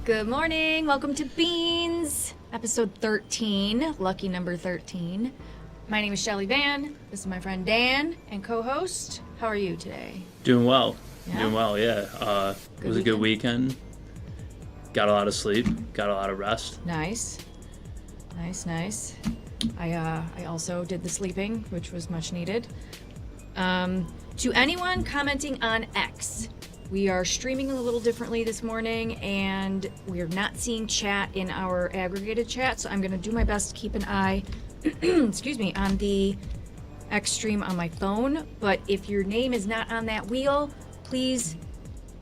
Good morning. Welcome to Beans, episode 13, lucky number 13. My name is Shelley Van. This is my friend Dan and co-host. How are you today? Doing well. Yeah? Doing well, yeah. It was a good weekend. Got a lot of sleep. Got a lot of rest. Nice. I also did the sleeping, which was much needed. To anyone commenting on X, we are streaming a little differently this morning, and we're not seeing chat in our aggregated chat, so I'm going to do my best to keep an eye on the X stream on my phone. But if your name is not on that wheel, please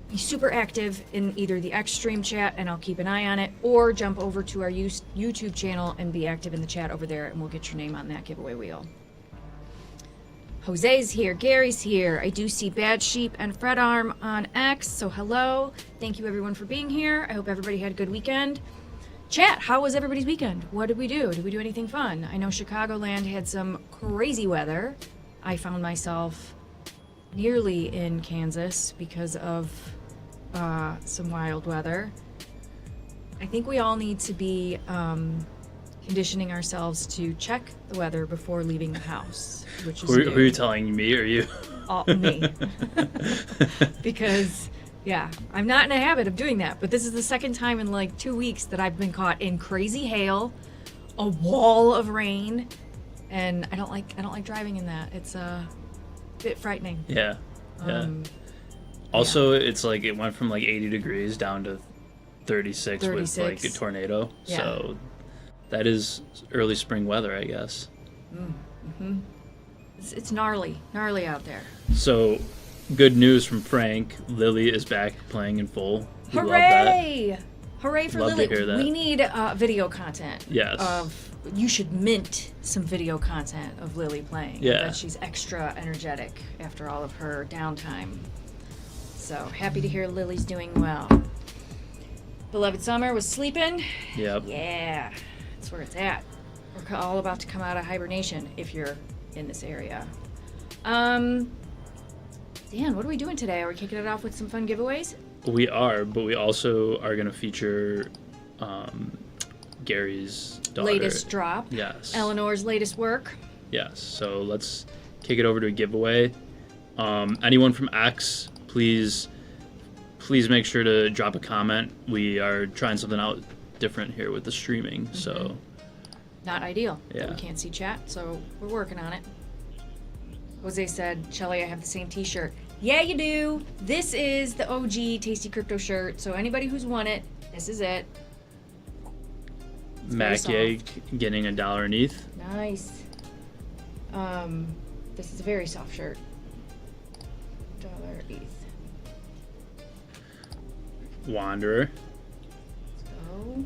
be super active in either the X stream chat, and I'll keep an eye on it, or jump over to our YouTube channel and be active in the chat over there, and we'll get your name on that giveaway wheel. Jose's here, Gary's here. I do see Bad Sheep and Fred Arm on X, so hello. Thank you everyone for being here. I hope everybody had a good weekend. Chat, how was everybody's weekend? What did we do? Did we do anything fun? I know Chicagoland had some crazy weather. I found myself nearly in Kansas because of some wild weather. I think we all need to be conditioning ourselves to check the weather before leaving the house, which is Who are you telling, me or you? Me. Because, yeah, I'm not in a habit of doing that, but this is the second time in like 2 weeks that I've been caught in crazy hail, a wall of rain, and I don't like driving in that. It's a bit frightening. Yeah. Also, it's like it went from like 80 degrees down to 36 with like a tornado. Yeah. So that is early spring weather, I guess. Mm-hmm. It's gnarly out there. So, good news from Frank. Lily is back playing in full. We Hooray! love that. Hooray for Love Lily. to hear that. We need video content. Yes. You should mint some video content of Lily playing. Yeah. That she's extra energetic after all of her downtime. So, happy to hear Lily's doing well. Beloved Summer was sleeping. Yep. Yeah. That's where it's at. We're all about to come out of hibernation if you're in this area. Dan, what are we doing today? Are we kicking it off with some fun giveaways? We are, but we also are going to feature Gary's daughter. Latest drop. Yes. Eleanor's latest work. Yes. So let's kick it over to a giveaway. Anyone from X, please make sure to drop a comment. We are trying something out different here with the streaming, so not ideal. Yeah. We can't see chat, so we're working on it. Jose said, Shelley, I have the same t-shirt. Yeah, you do. This is the OG Tasty Crypto shirt, so anybody who's won it, this is it. Mac Egg getting $1 an ETH. Nice. This is a very soft shirt. $1 ETH. Wanderer. So,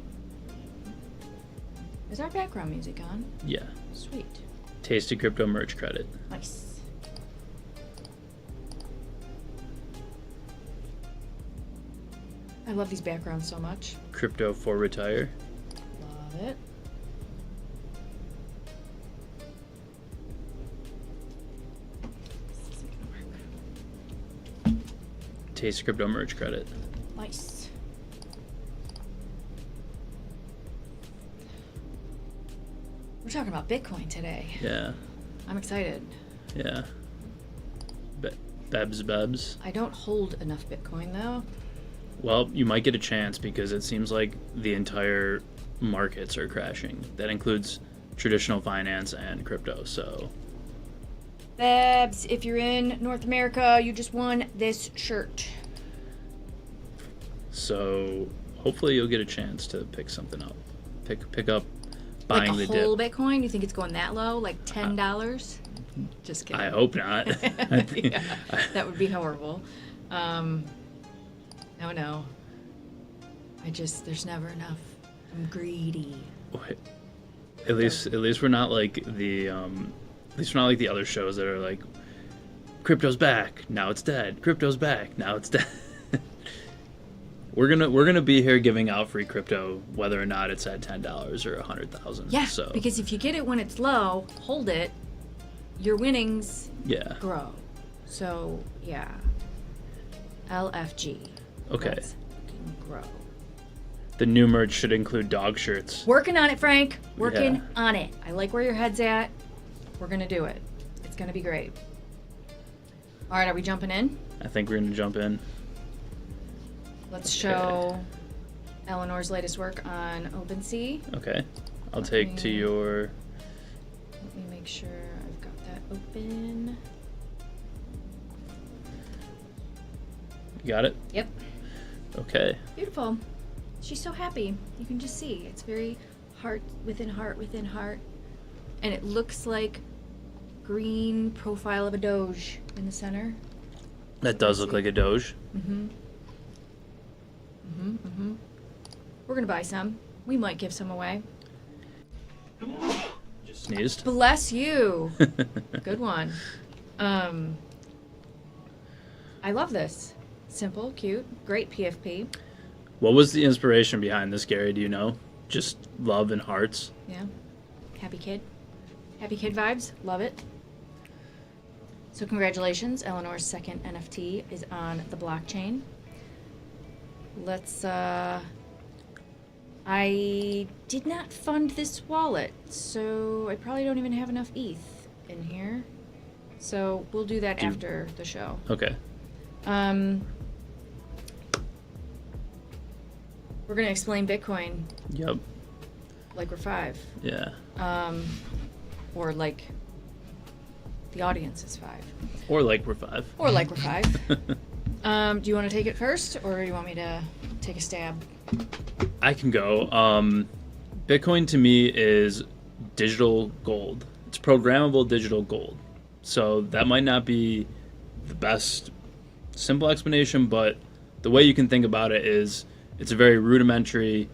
is our background music on? Yeah. Sweet. Tasty Crypto merch credit. Nice. I love these backgrounds so much. Crypto for retire. Love it. This isn't gonna work. Tasty Crypto merch credit. Nice. We're talking about Bitcoin today. Yeah. I'm excited. Yeah. Bebs. I don't hold enough Bitcoin though. Well, you might get a chance because it seems like the entire markets are crashing. That includes traditional finance and crypto, so. Babs, if you're in North America, you just won this shirt. So hopefully you'll get a chance to pick something up. Pick up buying like a the whole dip. Bitcoin? You think it's going that low? Like $10? Just kidding. I hope not. Yeah, that would be horrible. No. There's never enough. I'm greedy. At least we're not like the other shows that are like, crypto's back, now it's dead. Crypto's back, now it's dead. We're gonna be here giving out free crypto, whether or not it's at $10 or $100,000. Yeah, so. because if you get it when it's low, hold it. Your winnings grow. So yeah, LFG. Okay. Let's grow. The new merch should include dog shirts. Working on it, Frank. Working Yeah. on it. I like where your head's at. We're going to do it. It's going to be great. All right, are we jumping in? I think we're going to jump in. Let's show Eleanor's latest work on OpenSea. Okay. I'll Let take to me- your... Let me make sure I've got that open. You got it? Yep. Okay. Beautiful. She's so happy. You can just see. It's very heart within heart within heart. And it looks like green profile of a doge in the center. That does look like a Doge. We're gonna buy some. We might give some away. Just sneezed. Bless you. Good one. I love this. Simple, cute, great PFP. What was the inspiration behind this, Gary? Do you know? Just love and hearts? Yeah. Happy kid. Happy kid vibes. Love it. So congratulations, Eleanor's second NFT is on the blockchain. Let's I did not fund this wallet, so I probably don't even have enough ETH in here. So we'll do that after the show. Okay. We're gonna explain Bitcoin Yep. like we're 5. Yeah. Or like the audience is 5. Or like we're 5. Or like we're 5. Do you want to take it first, or do you want me to take a stab? I can go. Bitcoin to me is digital gold. It's programmable digital gold. So that might not be the best simple explanation, but the way you can think about it is it's a very rudimentary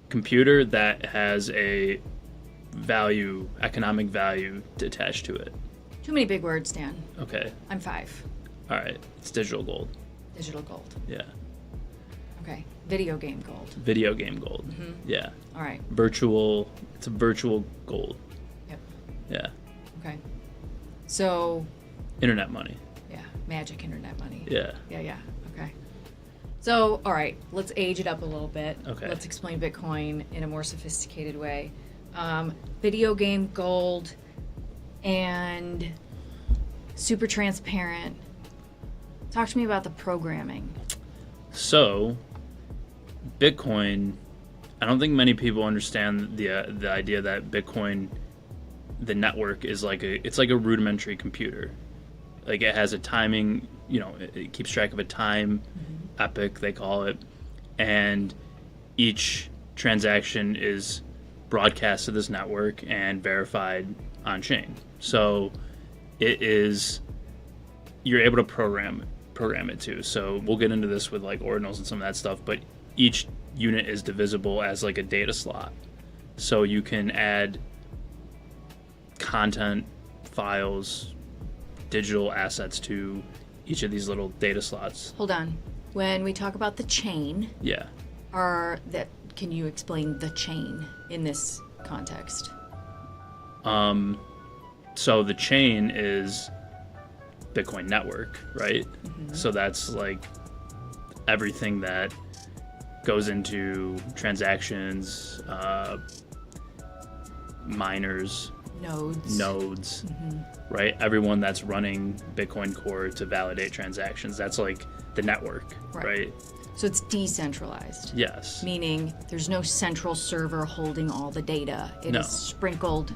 computer that has a value, economic value attached to it. Too many big words, Dan. Okay. I'm 5. All right. It's digital gold. Digital gold. Yeah. Okay. Video game gold. Video game gold. Yeah. All right. Virtual. It's a virtual gold. Yep. Yeah. Okay. So, Internet money. yeah, magic internet money. Yeah. Yeah. Okay. So, all right, let's age it up a little bit. Okay. Let's explain Bitcoin in a more sophisticated way. Video game gold and super transparent. Talk to me about the programming. So, Bitcoin, I don't think many people understand the idea that Bitcoin, the network, is it's like a rudimentary computer. Like it has a timing, it keeps track of a time, epoch they call it, and each transaction is broadcast to this network and verified on chain. So you're able to program it too. So we'll get into this with like ordinals and some of that stuff, but each unit is divisible as like a data slot. So you can add content, files, digital assets to each of these little data slots. Hold on. When we talk about the chain, Yeah. can you explain the chain in this context? So the chain is Bitcoin network, right? So that's like everything that goes into transactions, miners, nodes, right? Everyone that's running Bitcoin Core to validate transactions. That's like the network, right? So it's decentralized. Yes. Meaning there's no central server holding all the data. It No. is sprinkled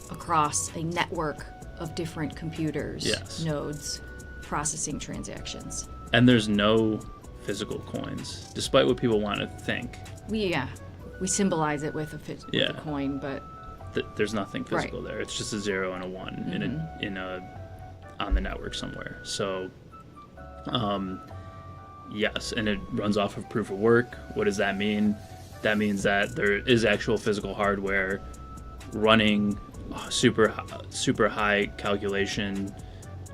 across a network of different computers, Yes. nodes, processing transactions. And there's no physical coins, despite what people want to think. We symbolize it with with Yeah. a coin, but There's nothing physical there. It's just a 0 and a 1 on the network somewhere. So, yes, and it runs off of proof of work. What does that mean? That means that there is actual physical hardware running super high calculation,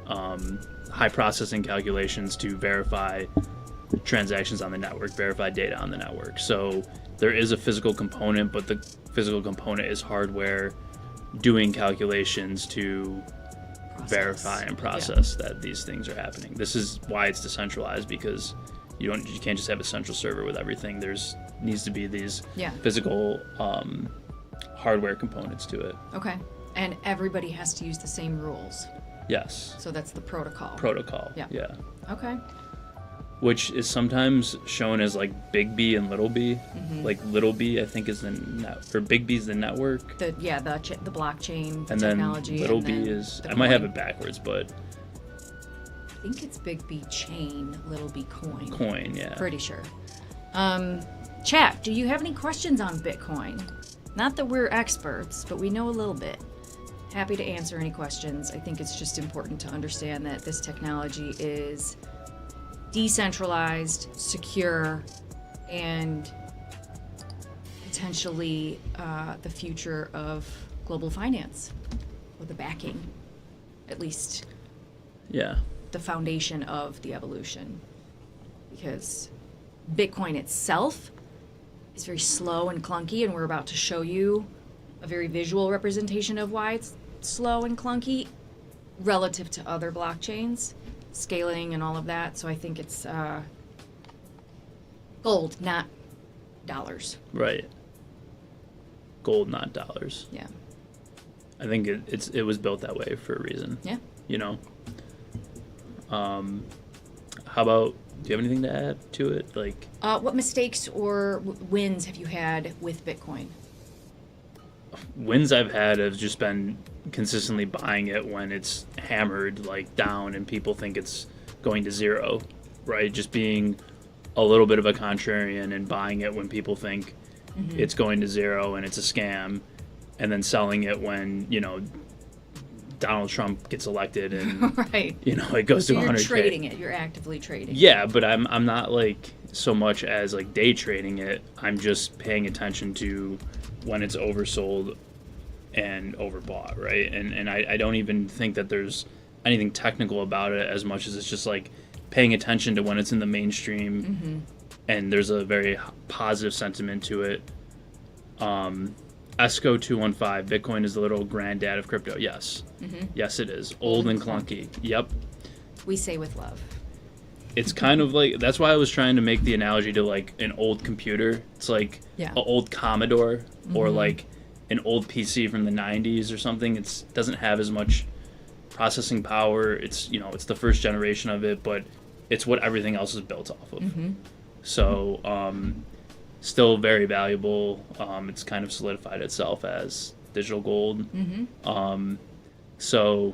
high processing calculations to verify transactions on the network, verify data on the network. So there is a physical component, but the physical component is hardware doing calculations to verify and process that these things are happening. This is why it's decentralized, because You can't just have a central server with everything. Needs to be these Yeah. physical hardware components to it. Okay. And everybody has to use the same rules. Yes. So that's the protocol. Yeah. Okay. Which is sometimes shown as like big B and little b. Like little b, I think, is or big B is the network. The blockchain, the And technology. then little and b then is, the I might have coin. it backwards, but I think it's big B chain, little B coin. coin, yeah. Pretty sure. Chat, do you have any questions on Bitcoin? Not that we're experts, but we know a little bit. Happy to answer any questions. I think it's just important to understand that this technology is decentralized, secure, and potentially the future of global finance, with the backing, at least Yeah. the foundation of the evolution. Because Bitcoin itself is very slow and clunky, and we're about to show you a very visual representation of why it's slow and clunky relative to other blockchains, scaling and all of that. So I think it's gold, not dollars. Right. Gold, not dollars. Yeah. I think it was built that way for a reason. Yeah. You know. How about? Do you have anything to add to it? Like, What mistakes or wins have you had with Bitcoin? wins I've had have just been consistently buying it when it's hammered like down and people think it's going to zero, right? Just being a little bit of a contrarian and buying it when people think it's going to zero and it's a scam, and then selling it when, you know, Donald Trump gets elected and Right. you know, it goes So to you're 100K. trading it. You're actively trading. Yeah, but I'm not like so much as like day trading it. I'm just paying attention to when it's oversold and overbought, right? And I don't even think that there's anything technical about it as much as it's just like paying attention to when it's in the mainstream and there's a very positive sentiment to it. ESCO 215, Bitcoin is the little granddad of crypto. Yes. Yes, it is. Old and clunky. Yep. We say with love. It's kind of like, that's why I was trying to make the analogy to like an old computer. It's like Yeah. an old Commodore or like an old PC from the 90s or something. It doesn't have as much processing power. It's, you know, it's the first generation of it, but it's what everything else is built off of. So, still very valuable. It's kind of solidified itself as digital gold. So,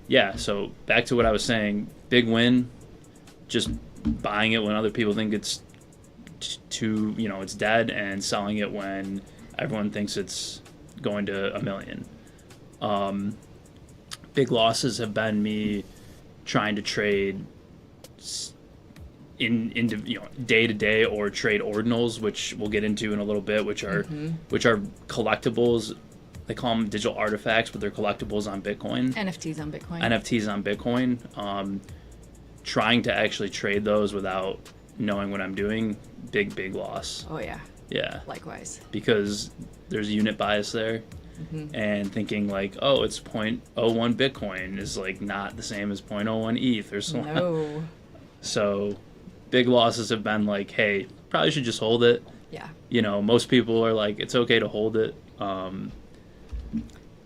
yeah, so back to what I was saying, big win, just buying it when other people think it's too, you know, it's dead, and selling it when everyone thinks it's going to a million. Big losses have been me trying to trade into, you know, day to day or trade ordinals, which we'll get into in a little bit, which are collectibles. They call them digital artifacts, but they're collectibles on Bitcoin. NFTs on Bitcoin. NFTs on Bitcoin. Trying to actually trade those without knowing what I'm doing, big loss. Oh, yeah. Yeah. Likewise. Because there's unit bias there. And thinking like, oh, it's 0.01 Bitcoin is like not the same as 0.01 ETH or something. No. So big losses have been like, hey, probably should just hold it. Yeah. You know, most people are like, it's okay to hold it.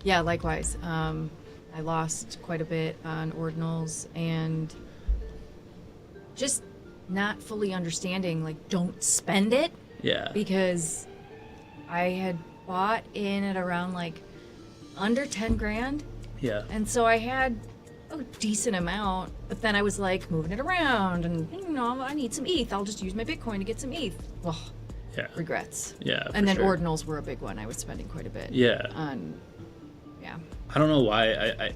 Yeah, likewise. I lost quite a bit on ordinals and just not fully understanding, like, don't spend it, Yeah. because I had bought in at around like under 10 grand. Yeah. And so I had a decent amount, but then I was like moving it around and, you know, I need some ETH. I'll just use my Bitcoin to get some ETH. Well, Yeah. regrets. Yeah. And then sure. ordinals were a big one. I was spending quite a bit. Yeah. On, yeah. I don't know why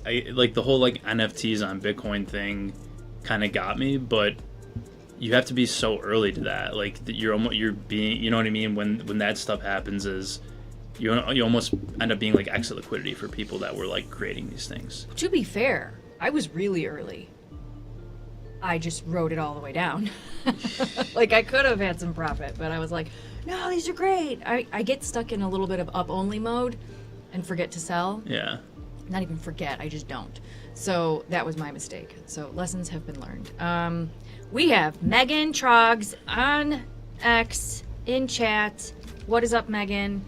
I like the whole like NFTs on Bitcoin thing kind of got me, but you have to be so early to that. Like you're being, you know what I mean? When that stuff happens is you almost end up being like exit liquidity for people that were like creating these things. To be fair, I was really early. I just wrote it all the way down. Like, I could have had some profit, but I was like, no, these are great. I get stuck in a little bit of up-only mode and forget to sell. Yeah. not even forget, I just don't. So that was my mistake. So lessons have been learned. We have Megan Trogs on X in chat. What is up, Megan?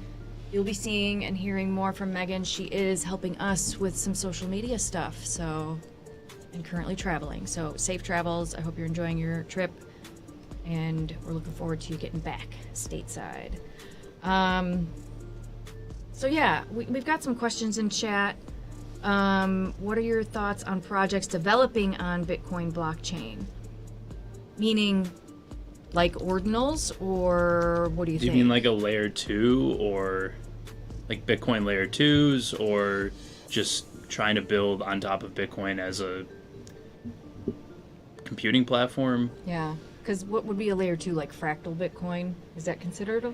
You'll be seeing and hearing more from Megan. She is helping us with some social media stuff, so, and currently traveling. So safe travels. I hope you're enjoying your trip, and we're looking forward to you getting back stateside. So yeah, we've got some questions in chat. What are your thoughts on projects developing on Bitcoin blockchain? Meaning, like ordinals, or what do you think? Do you mean like a layer 2, or like Bitcoin layer 2s, or just trying to build on top of Bitcoin as a computing platform? Yeah, because what would be a layer 2, like fractal Bitcoin? Is that considered a...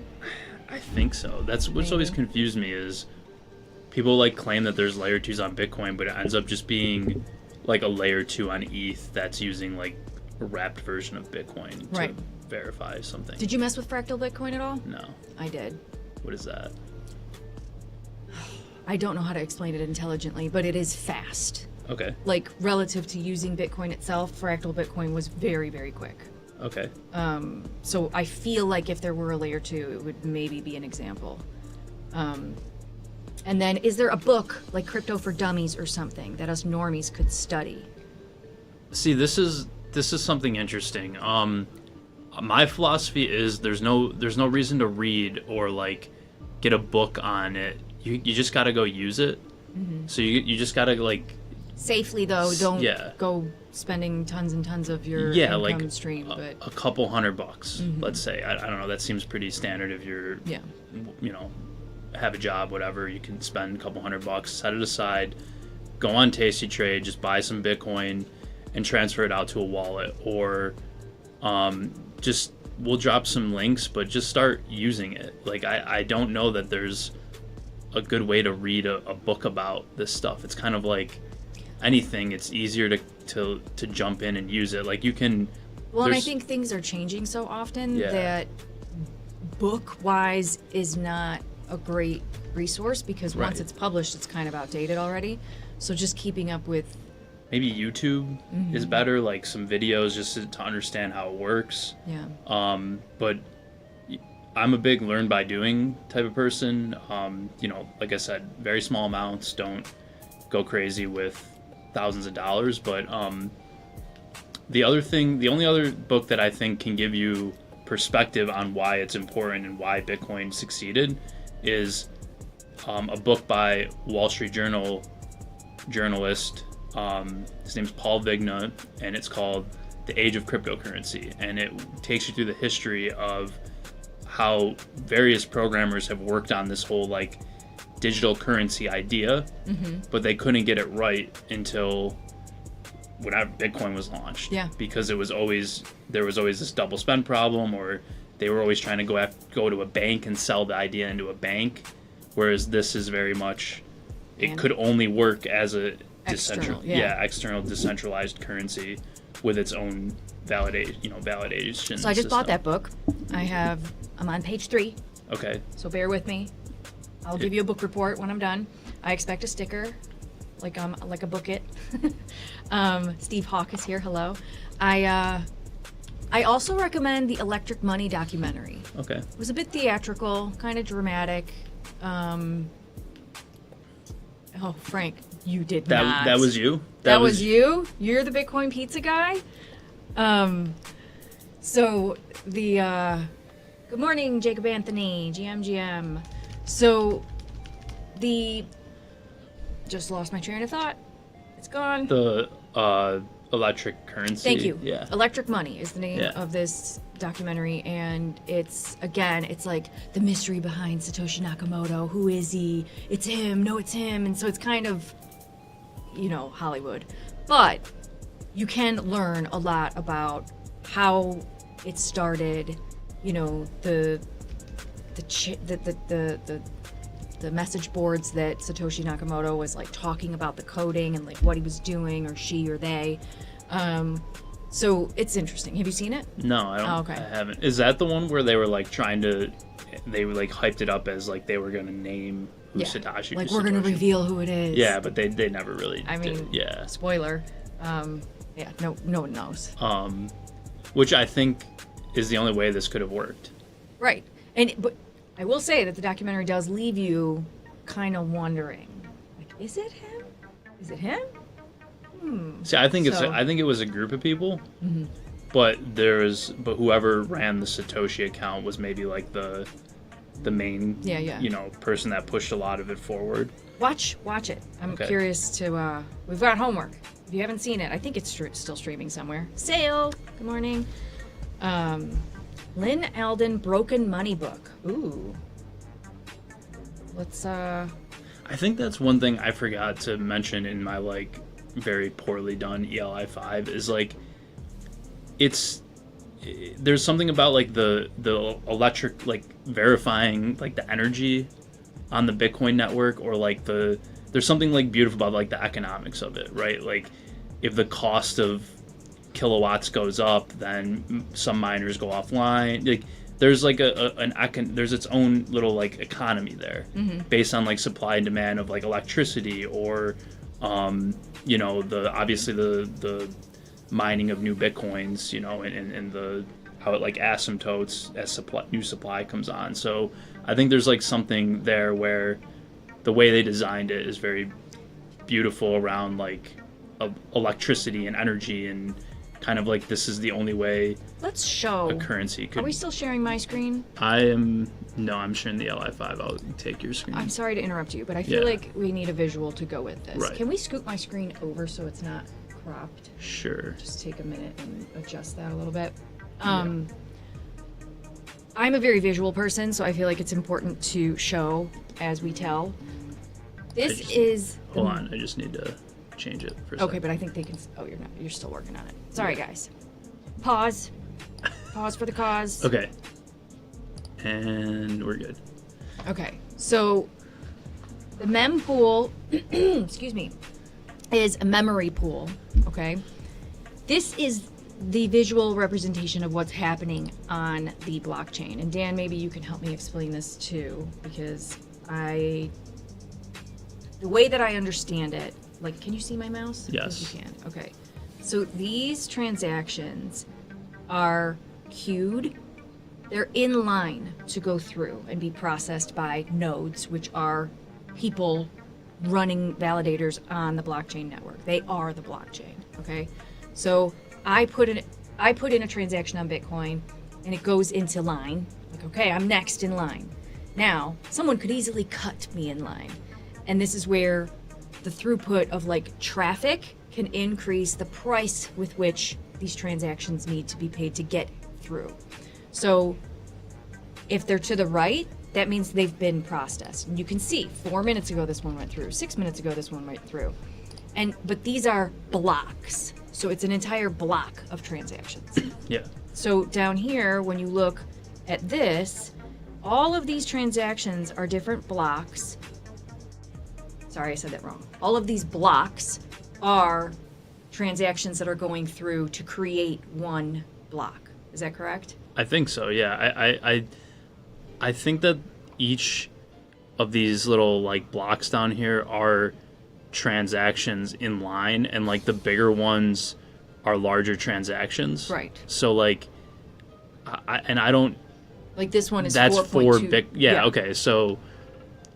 I think so. That's what's always confused me, is people like claim that there's layer 2s on Bitcoin, but it ends up just being like a layer 2 on ETH that's using like a wrapped version of Bitcoin to verify something. Did you mess with fractal Bitcoin at all? No. I did. What is that? I don't know how to explain it intelligently, but it is fast. Okay. Like, relative to using Bitcoin itself, fractal Bitcoin was very, very quick. Okay. So I feel like if there were a layer 2, it would maybe be an example. And then, is there a book like Crypto for Dummies or something that us normies could study? See, this is something interesting. My philosophy is there's no reason to read or like get a book on it. You just gotta go use it. Mm-hmm. So you just gotta like safely though. Don't go spending tons and tons of your income like stream. But a couple $100, let's say. I don't know. That seems pretty standard if you're have a job, whatever. You can spend a couple $100, set it aside, go on Tasty Trade, just buy some Bitcoin, and transfer it out to a wallet, or just we'll drop some links, but just start using it. Like I don't know that there's a good way to read a book about this stuff. It's kind of like anything. It's easier to jump in and use it. Like you can. Well, and I think things are changing so often that book-wise is not a great resource, because once it's published, it's kind of outdated already. So just keeping up with. Maybe YouTube is better, like some videos just to understand how it works. Yeah. But I'm a big learn by doing type of person. Like I said, very small amounts. Don't go crazy with thousands of dollars. But the only other book that I think can give you perspective on why it's important and why Bitcoin succeeded is a book by Wall Street Journal journalist. His name's Paul Vigna, and it's called The Age of Cryptocurrency, and it takes you through the history of how various programmers have worked on this whole like digital currency idea, but they couldn't get it right until whenever Bitcoin was launched. Yeah. Because there was always this double spend problem, or they were always trying to go to a bank and sell the idea into a bank, whereas this is very much it could only work as a external decentralized currency with its own validation. So I just bought that book. I'm on page 3. Okay. So bear with me. I'll give you a book report when I'm done. I expect a sticker, like a booklet. Steve Hawk is here. Hello. I also recommend the Electric Money documentary. Okay. It was a bit theatrical, kind of dramatic. Oh, Frank, you did not. That was you? That was you? You're the Bitcoin pizza guy? So the good morning, Jacob Anthony, GM. So just lost my train of thought. It's gone. The electric currency. Thank you. Yeah. Electric Money is the name of this documentary, and it's like the mystery behind Satoshi Nakamoto. Who is he? It's him. No, it's him. And so it's kind of, Hollywood. But you can learn a lot about how it started, the message boards that Satoshi Nakamoto was like talking about the coding and like what he was doing, or she or they. So it's interesting. Have you seen it? No, I don't. Oh, okay. I haven't. Is that the one where they were like they were like hyped it up as like they were gonna name who Satoshi. Like, we're gonna reveal who it is. Yeah, but they never really. I mean, yeah. Spoiler. Yeah, no one knows. Which I think is the only way this could have worked. Right, but I will say that the documentary does leave you kind of wondering, like, is it him? Is it him? See, I think it was a group of people, but whoever ran the Satoshi account was maybe like the main, person that pushed a lot of it forward. Watch it. I'm curious to. We've got homework. If you haven't seen it, I think it's still streaming somewhere. Sale. Good morning. Lynn Alden Broken Money book. Ooh. Let's. I think that's one thing I forgot to mention in my like very poorly done ELI 5 is like there's something about like the electric like verifying like the energy on the Bitcoin network, or like there's something like beautiful about like the economics of it, right? Like if the cost of kilowatts goes up, then some miners go offline. Like there's like there's its own little like economy there, based on like supply and demand of like electricity, or obviously the mining of new Bitcoins, and the how it like asymptotes as new supply comes on. So I think there's like something there where the way they designed it is very beautiful around like electricity and energy, and kind of like this is the only way let's show a currency could. Are we still sharing my screen? I'm sharing the LI5. I'll take your screen. I'm sorry to interrupt you, but I feel like we need a visual to go with this. Right. Can we scoot my screen over so it's not cropped? Sure. Just take a minute and adjust that a little bit. I'm a very visual person, so I feel like it's important to show as we tell. Hold on, I just need to change it for a second. Okay, but I think they can. Oh, you're still working on it. Sorry, guys. Pause for the cause. Okay. And we're good. Okay, so the mempool, excuse me, is a memory pool, okay? This is the visual representation of what's happening on the blockchain. And Dan, maybe you can help me explain this too, because the way that I understand it, like, can you see my mouse? Yes. You can, okay. So these transactions are queued. They're in line to go through and be processed by nodes, which are people running validators on the blockchain network. They are the blockchain, okay? So I put in a transaction on Bitcoin, and it goes into line. Like, okay, I'm next in line. Now, someone could easily cut me in line. And this is where the throughput of like traffic can increase the price with which these transactions need to be paid to get through. So if they're to the right, that means they've been processed. And you can see 4 minutes ago this one went through, 6 minutes ago this one went through. But these are blocks. So it's an entire block of transactions. Yeah. So down here, when you look at this, all of these transactions are different blocks. Sorry, I said that wrong. All of these blocks are transactions that are going through to create one block. Is that correct? I think so, yeah. I think that each of these little like blocks down here are transactions in line, and like the bigger ones are larger transactions. Right. So like I don't like this one is that's 4.2. big. Yeah, okay. So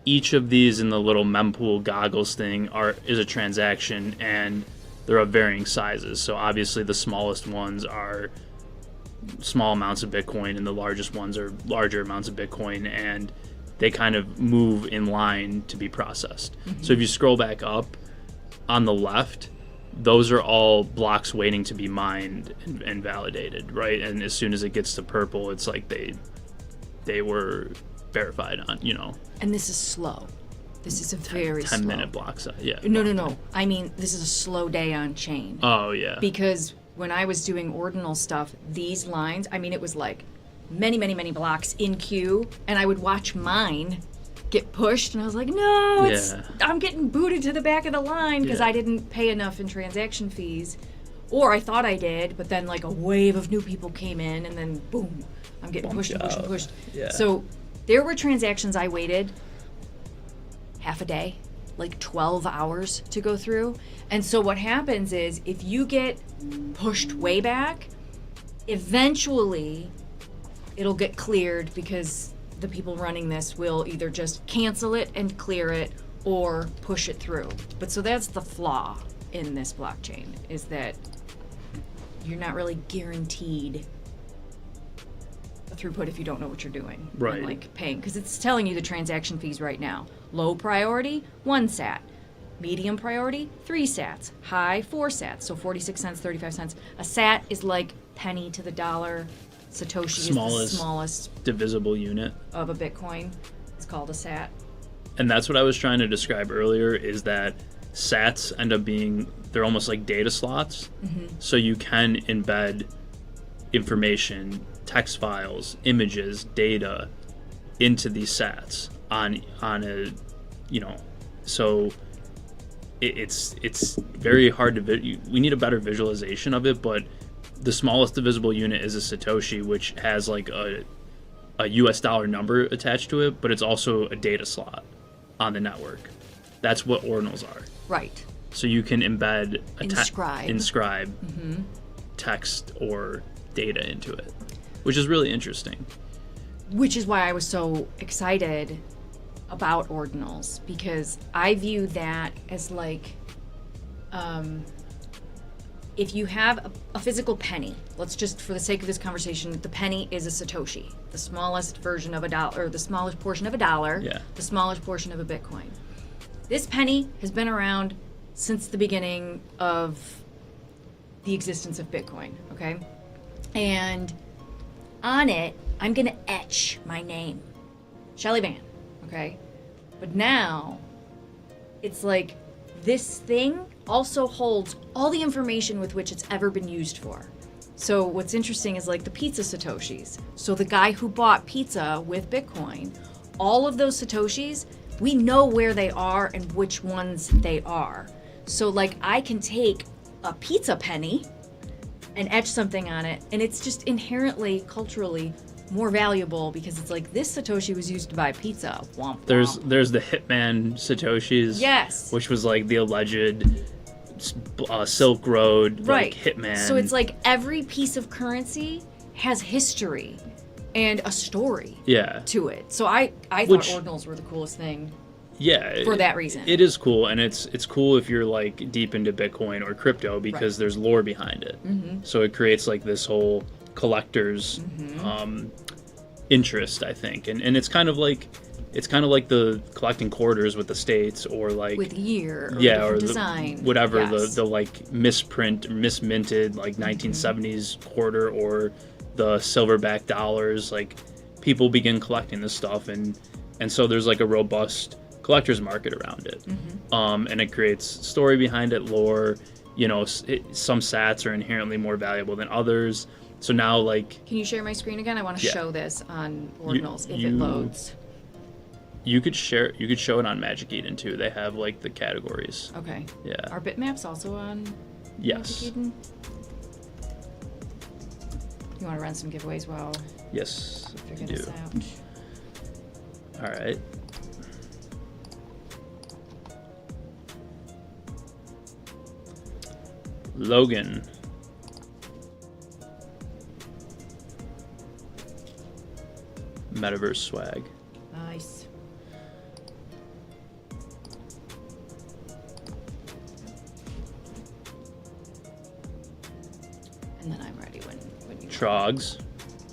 each of these in the little mempool goggles thing is a transaction, and they're of varying sizes. So obviously the smallest ones are small amounts of Bitcoin, and the largest ones are larger amounts of Bitcoin, and they kind of move in line to be processed. Mm-hmm. So if you scroll back up on the left, those are all blocks waiting to be mined and validated, right? And as soon as it gets to purple, it's like they were verified on, And this is slow. This is a very 10-minute block size, yeah. No. I mean, this is a slow day on chain. Oh, yeah. Because when I was doing ordinal stuff, these lines, I mean, it was like many, many, many blocks in queue, and I would watch mine get pushed, and I was like, no, I'm getting booted to the back of the line because I didn't pay enough in transaction fees. Or I thought I did, but then like a wave of new people came in, and then boom, I'm getting pushed and pushed and pushed. Yeah. So there were transactions I waited half a day, like 12 hours to go through. And so what happens is if you get pushed way back, eventually it'll get cleared because the people running this will either just cancel it and clear it or push it through. But so that's the flaw in this blockchain, is that you're not really guaranteed a throughput if you don't know what you're doing. Right. And like paying, because it's telling you the transaction fees right now. Low priority, 1 sat. Medium priority, 3 sats. High, 4 sats. So 46 cents, 35 cents. A sat is like penny to the dollar. Satoshi is the smallest divisible unit of a Bitcoin. It's called a sat. And that's what I was trying to describe earlier, is that sats end up being, they're almost like data slots. So you can embed information, text files, images, data into these sats on a, you know, so it's very hard to, we need a better visualization of it, but the smallest divisible unit is a Satoshi, which has like a US dollar number attached to it, but it's also a data slot on the network. That's what ordinals are. Right. So you can embed inscribe text or data into it, which is really interesting. Which is why I was so excited about ordinals, because I view that as like, if you have a physical penny, let's just, for the sake of this conversation, the penny is a Satoshi, the smallest version of a dollar, or the smallest portion of a dollar, the smallest portion of a Bitcoin. This penny has been around since the beginning of the existence of Bitcoin, okay? And on it, I'm gonna etch my name, Shelley Van, okay? But now, it's like, this thing also holds all the information with which it's ever been used for. So what's interesting is like the pizza Satoshis. So the guy who bought pizza with Bitcoin, all of those Satoshis, we know where they are and which ones they are. So like I can take a pizza penny and etch something on it, and it's just inherently, culturally more valuable because it's like this Satoshi was used to buy pizza. Womp womp. There's the Hitman Satoshis, yes, which was like the alleged Silk Road right. like Hitman. So it's like every piece of currency has history and a story to it. So I thought ordinals were the coolest thing. Yeah, for that reason. It is cool, and it's cool if you're like deep into Bitcoin or crypto because there's lore behind it. So it creates like this whole collector's interest, I think, and it's kind of like the collecting quarters with the states, or like with year or design, whatever, the like misprint or misminted like 1970s quarter, or the silverback dollars. Like people begin collecting this stuff, and so there's like a robust collector's market around it, and it creates story behind it, lore. You know, some sats are inherently more valuable than others. So now, like, can you share my screen again? I want to show this on ordinals if it loads. You could show it on Magic Eden too. They have like the categories. Okay. Yeah. Are bitmaps also on Yes. Magic Eden? You want to run some giveaways while Yes, we I figure this out? All right. Logan. Metaverse swag. Nice. And then I'm ready when you Trogs.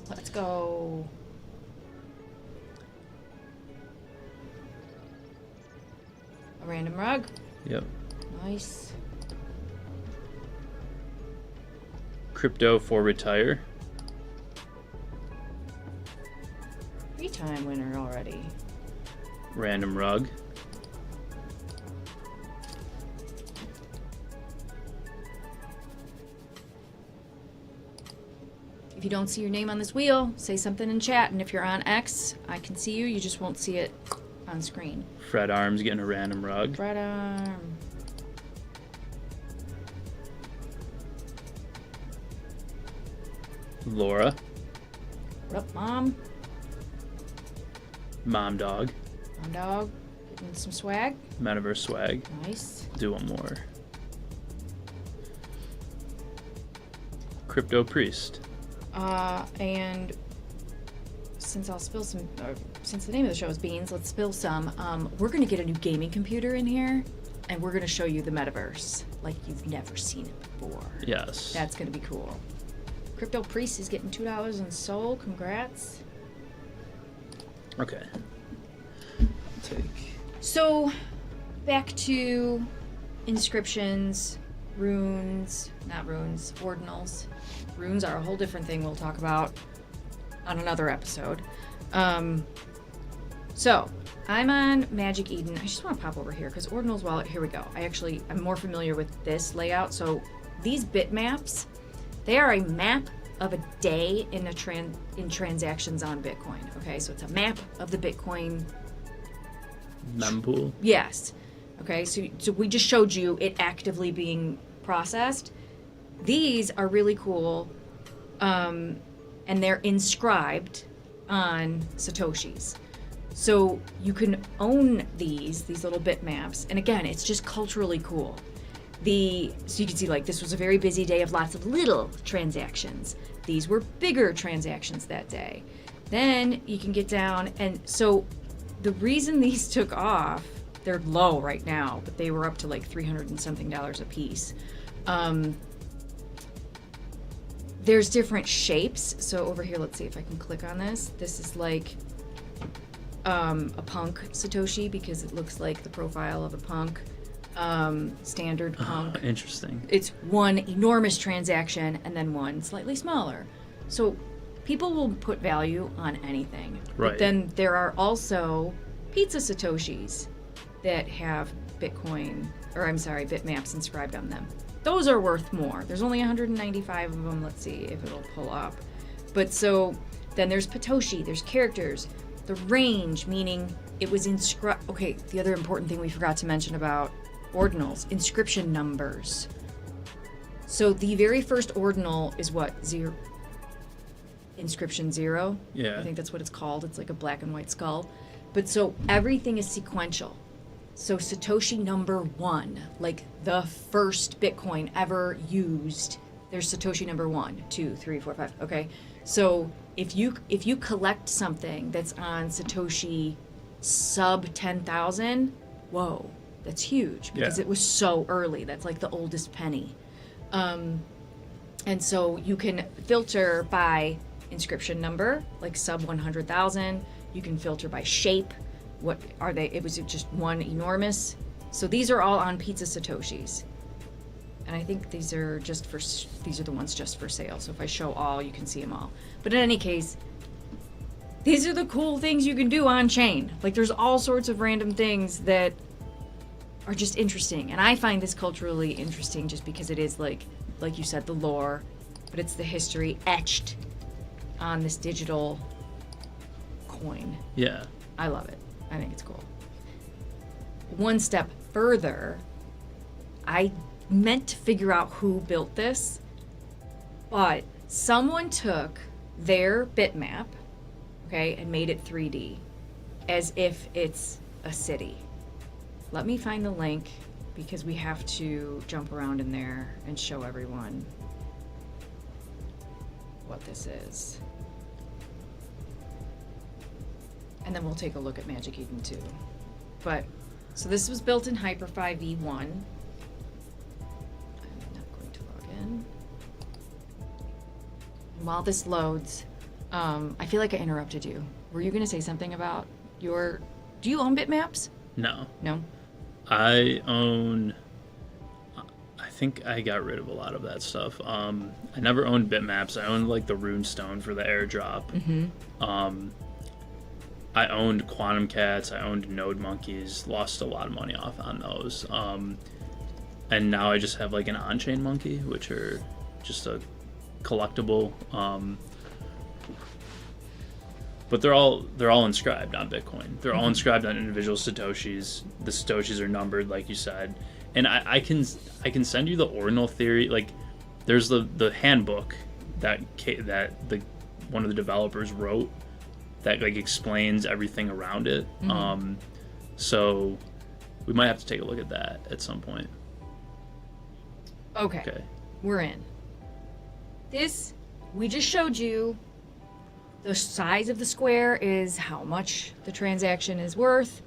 Let's go. A random rug. Yep. Nice. Crypto for retire. 3-time winner already. Random rug. If you don't see your name on this wheel, say something in chat, and if you're on X, I can see you, you just won't see it on screen. Fred Arms getting a random rug. Fred Arm. Laura. What up, Mom? Mom Dog. Mom Dog. And some swag. Metaverse swag. Nice. Do one more. Crypto priest. And since I'll spill some, since the name of the show is Beans, let's spill some. We're gonna get a new gaming computer in here, and we're gonna show you the metaverse like you've never seen it before. Yes. That's gonna be cool. Crypto priest is getting $2 in Soul. Congrats. Okay. Take. So, back to inscriptions, runes, not runes, ordinals. Runes are a whole different thing we'll talk about on another episode. So, I'm on Magic Eden. I just want to pop over here because ordinals, well, here we go. I'm more familiar with this layout. So, these bitmaps, they are a map of a day in transactions on Bitcoin. Okay, so it's a map of the Bitcoin mempool. Yes. Okay, so we just showed you it actively being processed. These are really cool, and they're inscribed on Satoshis. So you can own these little bitmaps, and again, it's just culturally cool. So you can see, like, this was a very busy day of lots of little transactions. These were bigger transactions that day. Then you can get down, and so the reason these took off, they're low right now, but they were up to like $300 and something a piece. There's different shapes. So over here, let's see if I can click on this. This is like a punk Satoshi because it looks like the profile of a punk. Standard punk. Interesting. It's one enormous transaction and then one slightly smaller. So people will put value on anything. Right. But then there are also pizza Satoshis that have bitmaps inscribed on them. Those are worth more. There's only 195 of them. Let's see if it'll pull up. But so then there's Patoshi, there's characters, the range, meaning it was inscribed. Okay, the other important thing we forgot to mention about ordinals, inscription numbers. So the very first ordinal is what? Zero. Inscription 0. Yeah. I think that's what it's called. It's like a black and white skull. But so everything is sequential. So Satoshi number 1, like the first Bitcoin ever used, there's Satoshi number 1, 2, 3, 4, 5. Okay. So if you collect something that's on Satoshi sub 10,000, whoa, that's huge because it was so early. That's like the oldest penny. And so you can filter by inscription number, like sub 100,000. You can filter by shape. What are they? It was just one enormous. So these are all on pizza Satoshis. And I think these are the ones just for sale. So if I show all, you can see them all. But in any case, these are the cool things you can do on chain. Like there's all sorts of random things that are just interesting. And I find this culturally interesting just because it is like you said, the lore, but it's the history etched on this digital coin. Yeah. I love it. I think it's cool. One step further, I meant to figure out who built this, but someone took their bitmap, okay, and made it 3D as if it's a city. Let me find the link because we have to jump around in there and show everyone what this is. And then we'll take a look at Magic Eden too. But, so this was built in Hyper-V v1. I'm not going to log in. And while this loads, I feel like I interrupted you. Were you going to say something about do you own bitmaps? No. No? I think I got rid of a lot of that stuff. I never owned bitmaps. I owned like the runestone for the airdrop. Mm-hmm. I owned Quantum Cats, I owned Node Monkeys, lost a lot of money off on those. And now I just have like an on-chain monkey, which are just a collectible. But they're all inscribed on Bitcoin. They're all inscribed on individual Satoshis. The Satoshis are numbered, like you said. And I can send you the ordinal theory. Like, there's the handbook that one of the developers wrote that like explains everything around it. So we might have to take a look at that at some point. Okay. Okay. We're in. This, we just showed you the size of the square is how much the transaction is worth.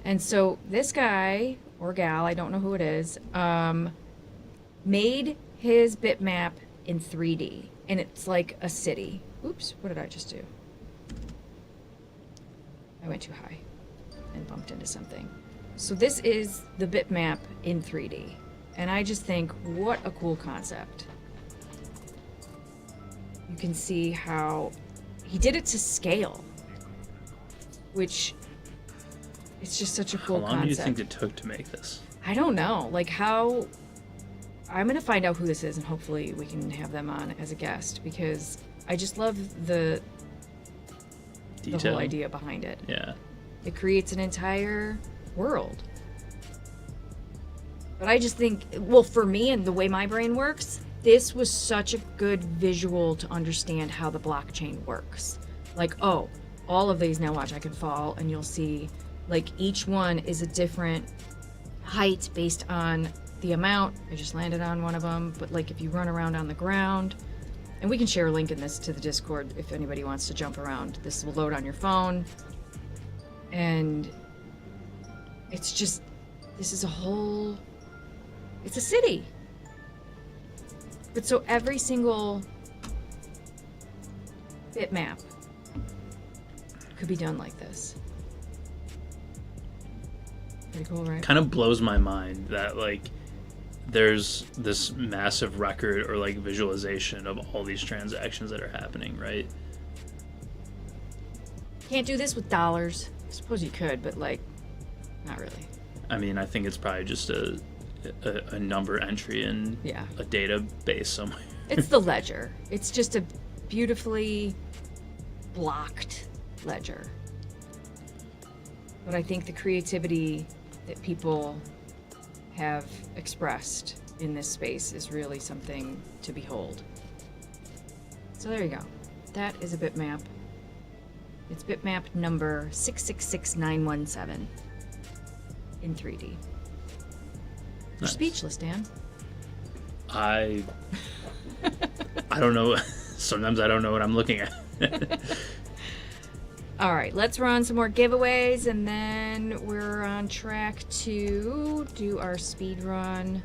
And so this guy or gal, I don't know who it is, made his bitmap in 3D. And it's like a city. Oops, what did I just do? I went too high and bumped into something. So this is the bitmap in 3D. And I just think, what a cool concept. You can see how he did it to scale, which it's just such a cool concept. How long do you think it took to make this? I don't know. Like how, I'm going to find out who this is and hopefully we can have them on as a guest because I just love the whole idea behind it. Yeah. It creates an entire world. But I just think, well, for me and the way my brain works, this was such a good visual to understand how the blockchain works. Like, oh, all of these, now watch, I can fall and you'll see, like each one is a different height based on the amount. I just landed on one of them, but like if you run around on the ground, and we can share a link in this to the Discord if anybody wants to jump around. This will load on your phone. And it's just, this is a whole, it's a city. But so every single bitmap could be done like this. Pretty cool, right? Kind of blows my mind that like there's this massive record or like visualization of all these transactions that are happening, right? Can't do this with dollars. I suppose you could, but like, not really. I mean, I think it's probably just a number entry in a database somewhere. It's the ledger. It's just a beautifully blocked ledger. But I think the creativity that people have expressed in this space is really something to behold. So there you go. That is a bitmap. It's bitmap number 666917 in 3D. You're speechless, Dan. I don't know. Sometimes I don't know what I'm looking at. All right, let's run some more giveaways, and then we're on track to do our speed run.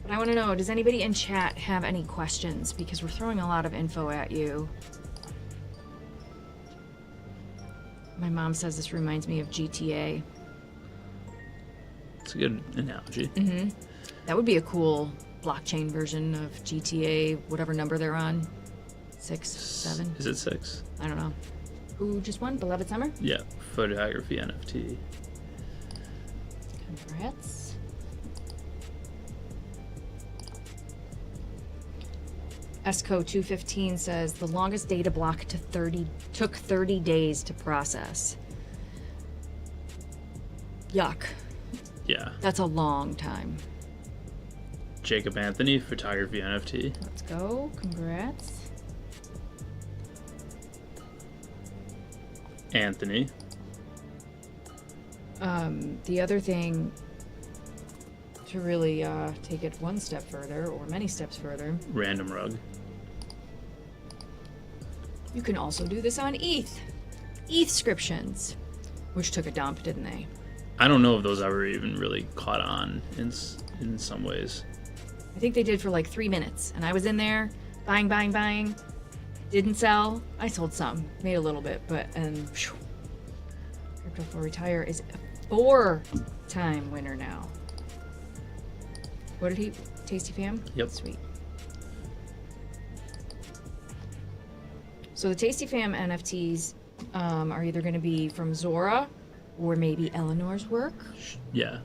But I want to know, does anybody in chat have any questions? Because we're throwing a lot of info at you. My mom says this reminds me of GTA. It's a good analogy. Mm-hmm. That would be a cool blockchain version of GTA, whatever number they're on. 6, 7? Is it 6? I don't know. Who just won? Beloved Summer? Yeah, photography NFT. Congrats. Esco215 says the longest data block took 30 days to process. Yuck. Yeah. That's a long time. Jacob Anthony, photography NFT. Let's go. Congrats. Anthony. The other thing to really take it one step further, or many steps further. Random Rug. You can also do this on ETH. ETHscriptions, which took a dump, didn't they? I don't know if those ever even really caught on in some ways. I think they did for like 3 minutes, and I was in there buying. Didn't sell. I sold some, made a little bit, but Crypto for Retire is a 4-time winner now. What did he? Tasty Fam? Yep. Sweet. So the Tasty Fam NFTs are either going to be from Zora or maybe Eleanor's work. Yeah.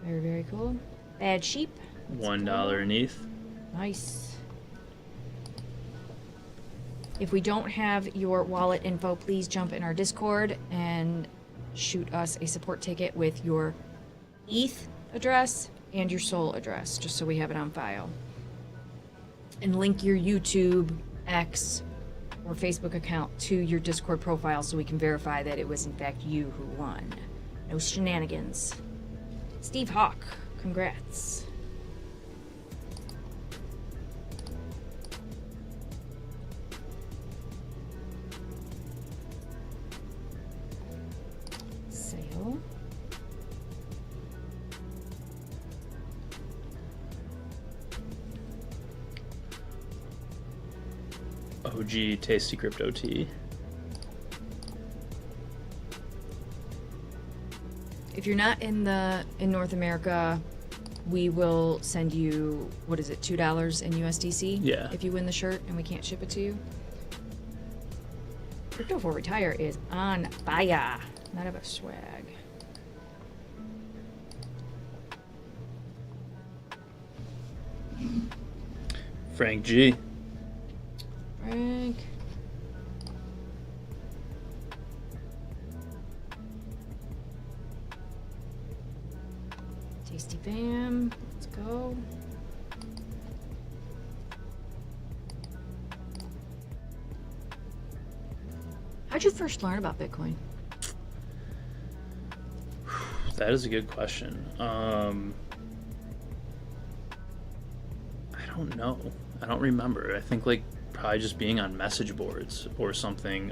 Very, very cool. Bad Sheep. $1 in ETH. Nice. If we don't have your wallet info, please jump in our Discord and shoot us a support ticket with your ETH address and your Sol address, just so we have it on file. And link your YouTube, X, or Facebook account to your Discord profile so we can verify that it was in fact you who won. No shenanigans. Steve Hawk, congrats. Sale. OG Tasty Crypto Tea. If you're not in North America, we will send you, what is it, $2 in USDC? Yeah. If you win the shirt and we can't ship it to you. Crypto for Retire is on fire. Not of a swag. Frank G. Frank. Tasty Fam. Let's go. How'd you first learn about Bitcoin? That is a good question. I don't know. I don't remember. I think like probably just being on message boards or something.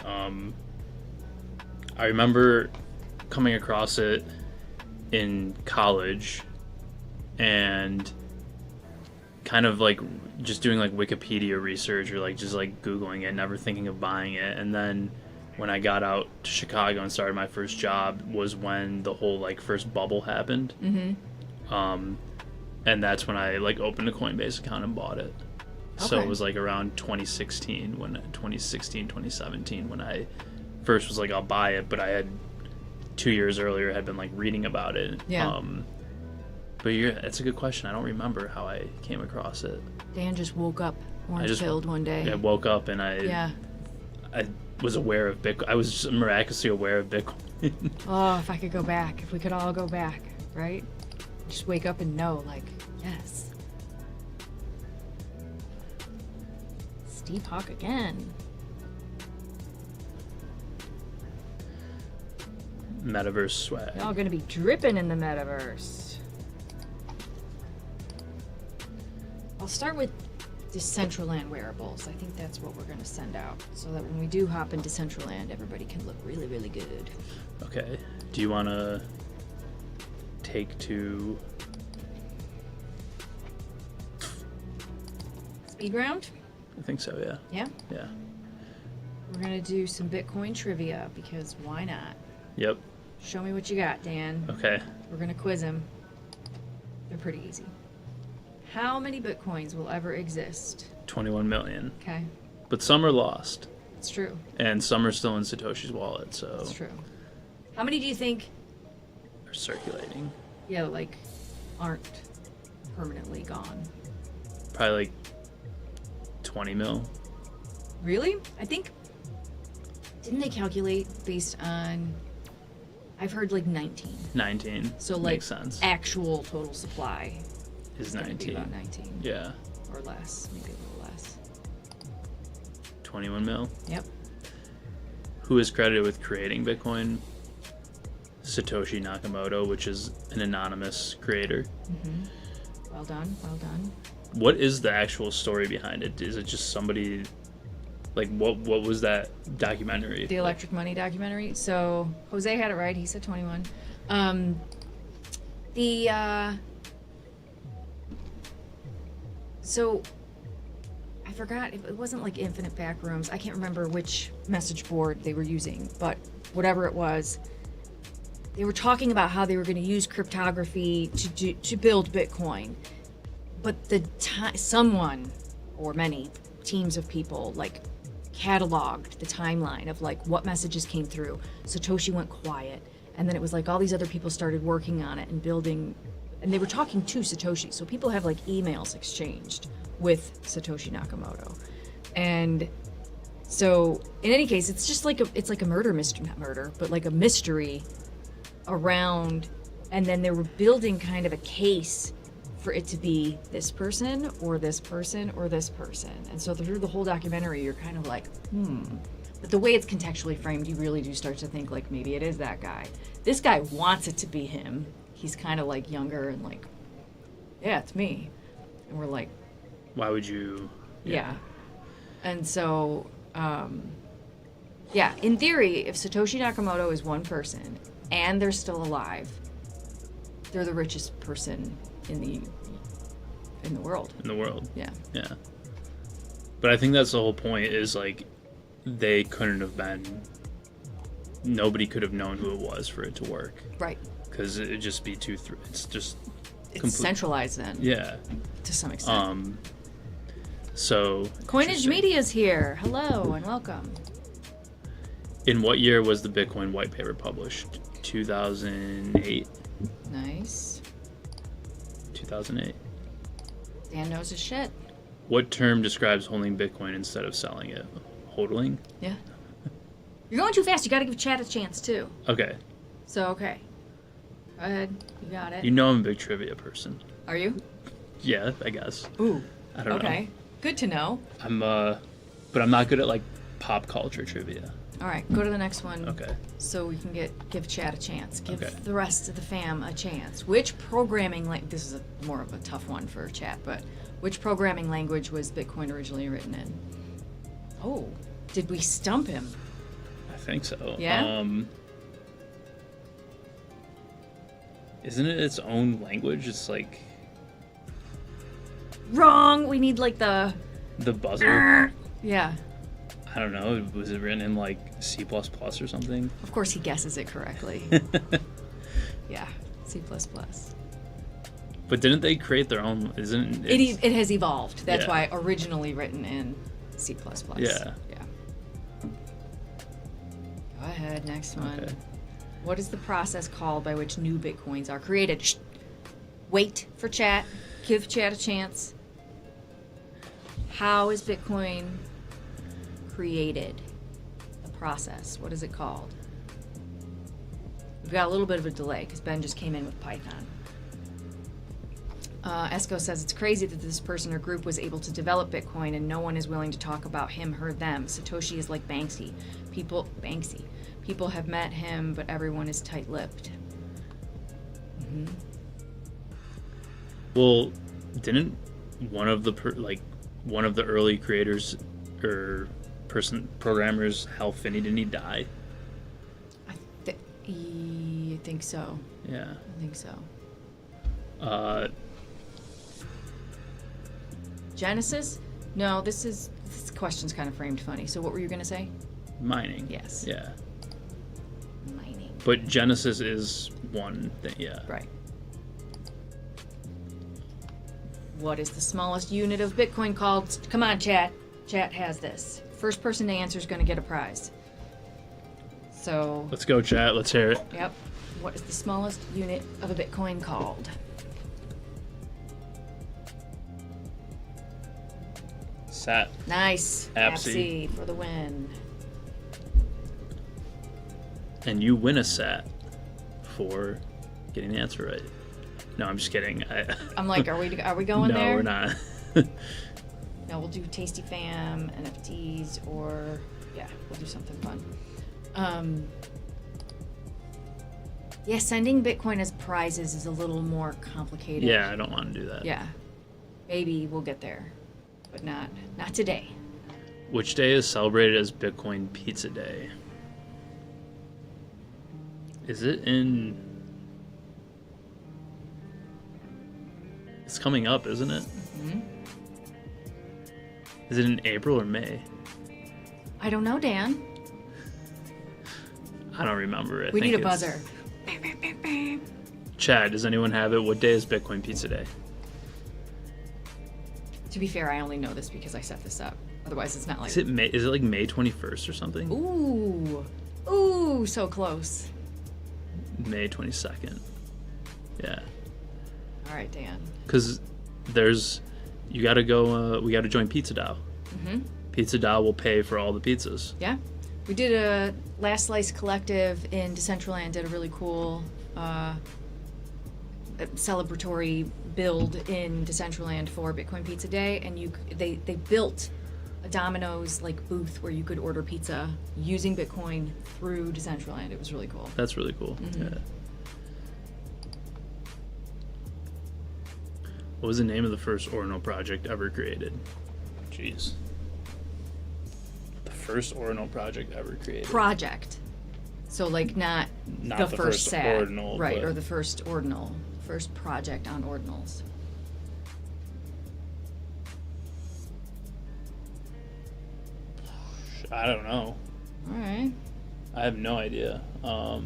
I remember coming across it in college and kind of like just doing like Wikipedia research or like just like Googling it, never thinking of buying it. And then when I got out to Chicago and started my first job was when the whole like first bubble happened. Mm-hmm. And that's when I like opened a Coinbase account and bought it. So Okay. it was like around 2017 when I first was like, I'll buy it, but I had 2 years earlier had been like reading about it. Yeah. But it's a good question. I don't remember how I came across it. Dan just woke up orange-pilled one day. I woke up and I was aware of Bitcoin. I was just miraculously aware of Bitcoin. Oh, if I could go back. If we could all go back, right? Just wake up and know, like, yes. Steve Hawk again. Metaverse swag. Y'all gonna be dripping in the metaverse. I'll start with Decentraland wearables. I think that's what we're gonna send out, so that when we do hop into Decentraland, everybody can look really, really good. Okay. Do you want to take to Speed round? I think so, yeah. Yeah? Yeah. We're gonna do some Bitcoin trivia, because why not? Yep. Show me what you got, Dan. Okay. We're gonna quiz him. They're pretty easy. How many Bitcoins will ever exist? 21 million. Okay, But some are lost. it's true. And some are still in Satoshi's wallet, so It's true. How many do you think, they're circulating. yeah, like, aren't permanently gone? Probably like 20 mil. Really? I think, didn't they calculate based on, I've heard like 19. 19. So like makes sense. actual total supply Is gonna be 19. about 19 Yeah. or less, maybe a little less. 21 mil. Yep. Who is credited with creating Bitcoin? Satoshi Nakamoto, which is an anonymous creator. Well done, well done. What is the actual story behind it? Is it just somebody like what was that documentary? The Electric Money documentary. So Jose had it right. He said 21. So I forgot. It wasn't like infinite back rooms. I can't remember which message board they were using, but whatever it was, they were talking about how they were going to use cryptography to build Bitcoin. But someone or many teams of people like cataloged the timeline of like what messages came through. Satoshi went quiet, and then it was like all these other people started working on it and building, and they were talking to Satoshi. So people have like emails exchanged with Satoshi Nakamoto. And so in any case, it's just like it's like a murder mystery, not murder, but like a mystery around, and then they were building kind of a case for it to be this person or this person or this person. And so through the whole documentary, you're kind of like, But the way it's contextually framed, you really do start to think like maybe it is that guy. This guy wants it to be him. He's kind of like younger and like, yeah, it's me. And we're like, why would you? Yeah. And so, yeah, in theory, if Satoshi Nakamoto is one person and they're still alive, they're the richest person in the world. In the world. Yeah. Yeah. But I think that's the whole point is like they couldn't have been, nobody could have known who it was for it to work. Right. Because it'd just be it's centralized then. Yeah. To some extent. So Coinage Media's here. Hello and welcome. In what year was the Bitcoin white paper published? 2008. Nice. 2008. Dan knows his shit. What term describes holding Bitcoin instead of selling it? Hodling? Yeah. You're going too fast. You got to give chat a chance too. Okay. So okay. Go ahead. You got it. You know I'm a big trivia person. Are you? Yeah, I guess. Ooh. I don't know. Okay. Good to know. But I'm not good at like pop culture trivia. All right, go to the next one. Okay. So we can give chat a chance. Give Okay. the rest of the fam a chance. Which programming this is more of a tough one for chat, but which programming language was Bitcoin originally written in? Oh, did we stump him? I think so. Yeah? Isn't it its own language? It's like Wrong. We need like the buzzer. Yeah. I don't know. Was it written in like C++ or something? Of course he guesses it correctly. Yeah, C++. But didn't they create their own? Isn't It has evolved. That's Yeah. why originally written in C++. Yeah. Yeah. Go ahead, next one. Okay. What is the process called by which new Bitcoins are created? Shh. Wait for chat. Give chat a chance. How is Bitcoin created? The process. What is it called? We've got a little bit of a delay because Ben just came in with Python. Esco says it's crazy that this person or group was able to develop Bitcoin and no one is willing to talk about him, her, them. Satoshi is like Banksy. People have met him, but everyone is tight-lipped. Mm-hmm. Well, didn't one of the early creators or programmers, Hal Finney, didn't he die? I think so. Yeah. I think so. Genesis? No, this question's kind of framed funny. So what were you going to say? Mining. Yes. Yeah. Mining. But Genesis is one thing. Yeah. Right. What is the smallest unit of Bitcoin called? Come on, chat. Chat has this. First person to answer is going to get a prize. So, Let's go, chat. Let's hear it. yep. What is the smallest unit of a Bitcoin called? Sat. Nice. Apsy. For the win. And you win a sat for getting the answer right. No, I'm just kidding. I'm like, are we going no, there? No, we're not. No, we'll do Tasty Fam, NFTs, or yeah, we'll do something fun. Yeah, sending Bitcoin as prizes is a little more complicated. Yeah, I don't want to do that. Yeah, maybe we'll get there, but not today. Which day is celebrated as Bitcoin Pizza Day? Is it in? It's coming up, isn't it? Mm-hmm. Is it in April or May? I don't know, Dan. I don't remember it. We need a buzzer. Chad, does anyone have it? What day is Bitcoin Pizza Day? To be fair, I only know this because I set this up. Otherwise, it's not like. Is it May? Is it like May 21st or something? Ooh, so close. May 22nd. Yeah. All right, Dan. Because you gotta go. We gotta join Pizza DAO. Mm-hmm. Pizza DAO will pay for all the pizzas. Yeah. We did a Last Slice Collective in Decentraland, did a really cool celebratory build in Decentraland for Bitcoin Pizza Day, and they built a Domino's like booth where you could order pizza using Bitcoin through Decentraland. It was really cool. That's really cool. Yeah. What was the name of the first Ordinal project ever created? Jeez. The first Ordinal project ever created. Project. So like not the first SAT, Ordinal, right? but... Or the first Ordinal, first project on Ordinals. I don't know. All right. I have no idea. I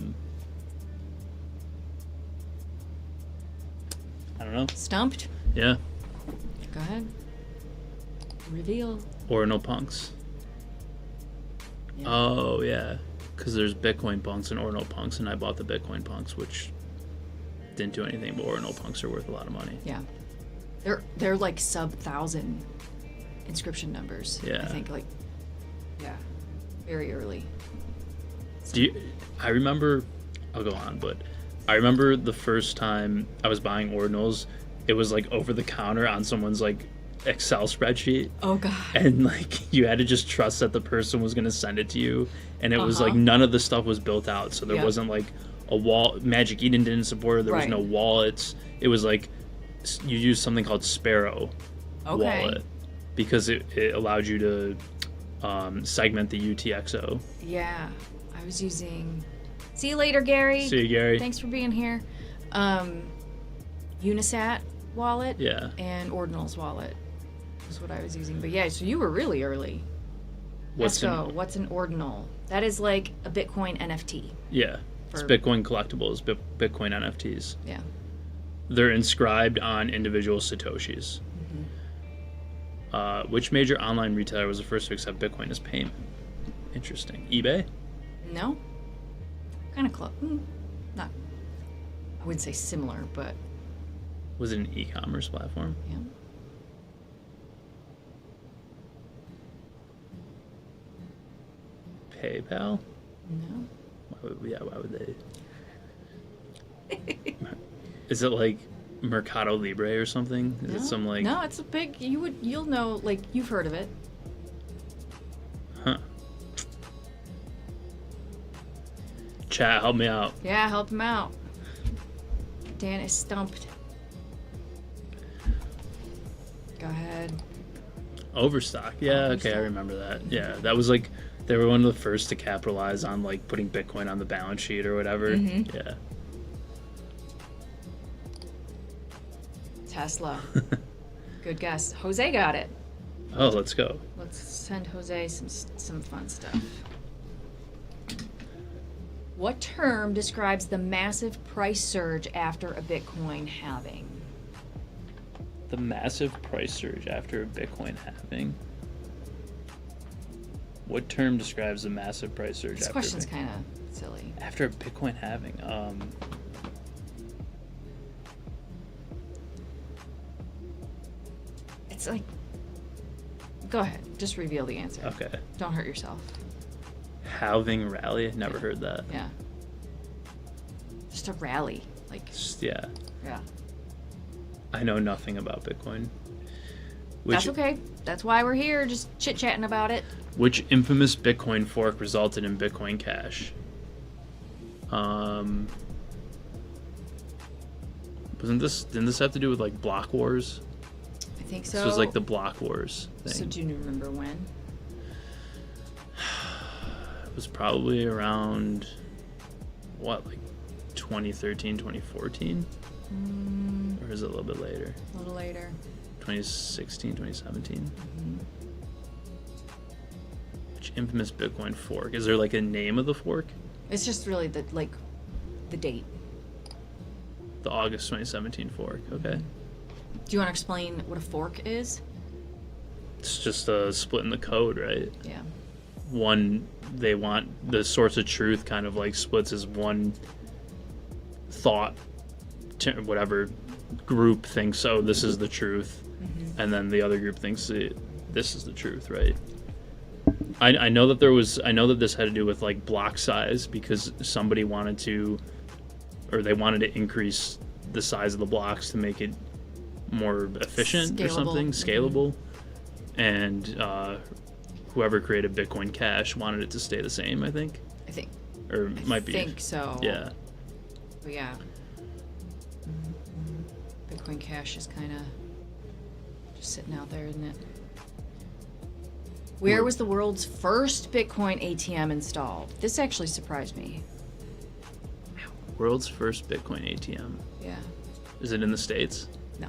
don't know. Stumped? Yeah. Go ahead. Reveal. Ordinal punks. Yeah. Oh yeah, because there's Bitcoin punks and Ordinal punks, and I bought the Bitcoin punks, which didn't do anything. But Ordinal punks are worth a lot of money. Yeah. They're like sub 1,000 inscription numbers. Yeah. I think like. Yeah. Very early. I remember, I'll go on, but I remember the first time I was buying Ordinals, it was like over the counter on someone's like Excel spreadsheet. Oh god. And like you had to just trust that the person was going to send it to you. And it was like none of the stuff was built out. So there wasn't like a wall. Magic Eden didn't support it. There was no wallets. It was like you used something called Sparrow wallet because it allowed you to segment the UTXO. Yeah, I was using. See you later, Gary. See you, Gary. Thanks for being here. Unisat wallet. Yeah. And Ordinals wallet is what I was using. But yeah, so you were really early. What's an Ordinal? That is like a Bitcoin NFT. Yeah, it's Bitcoin collectibles, Bitcoin NFTs. Yeah. They're inscribed on individual Satoshis. Which major online retailer was the first to accept Bitcoin as payment? Interesting. eBay? No. Kind of close. Not. I wouldn't say similar, but. Was it an e-commerce platform? Yeah. PayPal? No. Why would they? Is it like Mercado Libre or something? Is it some like? No, it's a big. You'll know. Like you've heard of it. Huh. Chat, help me out. Yeah, help him out. Dan is stumped. Go ahead. Overstock. Yeah, okay, I remember that. Yeah, that was like they were one of the first to capitalize on like putting Bitcoin on the balance sheet or whatever. Yeah. Tesla. Good guess. Jose got it. Oh, let's go. Let's send Jose some fun stuff. What term describes the massive price surge after a Bitcoin halving? The massive price surge after a Bitcoin halving. What term describes the massive price surge This after question's kind of silly. After a Bitcoin halving. It's like, go ahead, just reveal the answer. Okay. Don't hurt yourself. Halving rally? Never heard that. Yeah. Just a rally, like. Yeah. Yeah. I know nothing about Bitcoin. That's okay. That's why we're here, just chit-chatting about it. Which infamous Bitcoin fork resulted in Bitcoin Cash? Didn't this have to do with like block wars? I think so. This was like the block wars thing. So do you remember when? It was probably around what, like 2013, 2014? Or is it a little bit later? A little later. 2016, 2017? Which infamous Bitcoin fork? Is there like a name of the fork? It's just really the date. The August 2017 fork, okay. Do you want to explain what a fork is? It's just a split in the code, right? Yeah. One, they want the source of truth kind of like splits as one thought, whatever group thinks, oh, this is the truth. And then the other group thinks this is the truth, right? I know that this had to do with like block size because somebody wanted to, or they wanted to increase the size of the blocks to make it more efficient or Scalable. something, scalable. And whoever created Bitcoin Cash wanted it to stay the same, I think. I think. Or might be. I think so. Yeah. But yeah. Bitcoin Cash is kind of just sitting out there, isn't it? Where was the world's first Bitcoin ATM installed? This actually surprised me. World's first Bitcoin ATM. Yeah. Is it in the States? No.